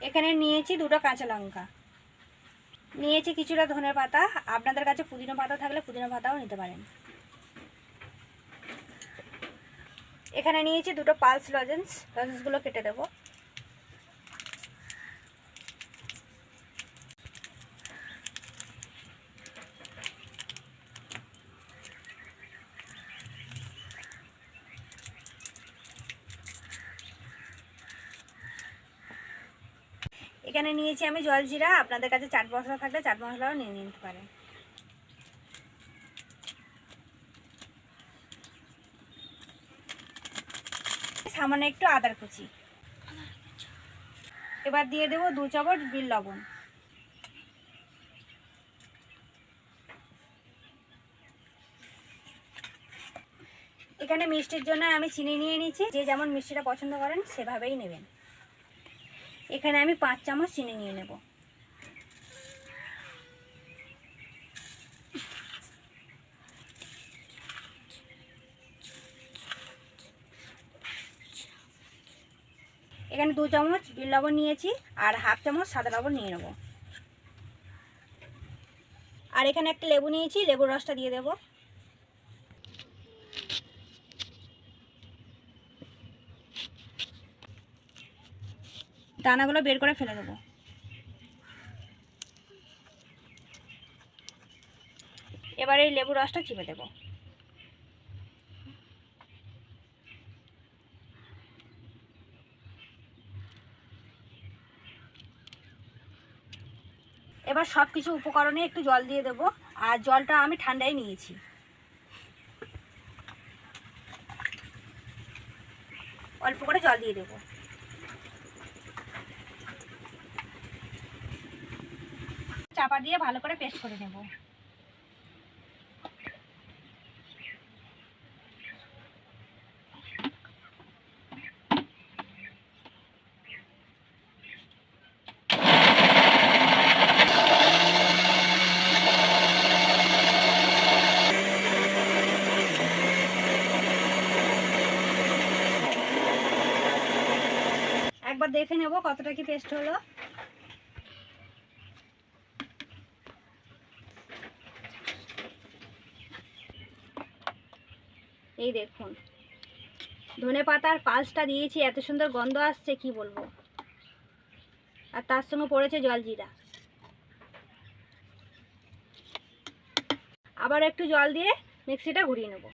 এখানে নিয়েছি দুটো কাঁচা লঙ্কা, নিয়েছি কিছুটা ধনে পাতা, আপনাদের কাছে পুদিনা পাতা থাকলে পুদিনা পাতাও নিতে পারেন। এখানে নিয়েছি দুটো পালস লজেন্স, লজেন্সগুলো কেটে দেবো। এখানে নিয়েছি আমি জলজিরা, আপনাদের কাছে চাট মশলা থাকলে চাট মশলাও নিয়ে নিতে পারেন। সামান্য একটু আদার কুচি। এবার দিয়ে দেবো 2 চামচ বিট লবণ। এখানে মিষ্টির জন্য আমি চিনি নিয়ে নিয়েছি, যে যেমন মিষ্টিটা পছন্দ করেন সেভাবেই নেবেন। এখানে আমি 5 চামচ চিনি নিয়ে নেব। এখানে 2 চামচ বিট লবণ নিয়েছি আর হাফ চামচ সাদা লবণ নিয়ে নেব। আর এখানে একটা লেবু নিয়েছি, লেবুর রসটা দিয়ে দেব। দানাগুলো বের করে ফেলে দেবো। এবার এই লেবুর রসটা চিপে দেব। এবার সব কিছু উপকরণে একটু জল দিয়ে দেব, আর জলটা আমি ঠান্ডায় নিয়েছি। অল্প করে জল দিয়ে দেব। চাপা দিয়ে ভালো করে পেস্ট করে নেব। একবার দেখে নেব কতটা কি পেস্ট হলো। এই দেখুন, ধনে পাতার পালসটা দিয়েছি, এত সুন্দর গন্ধ আসছে কি বলবো। আর তার সঙ্গে পড়েছে জলজিরা। আবার একটু জল দিয়ে মিক্সিটা ঘুরিয়ে নেব।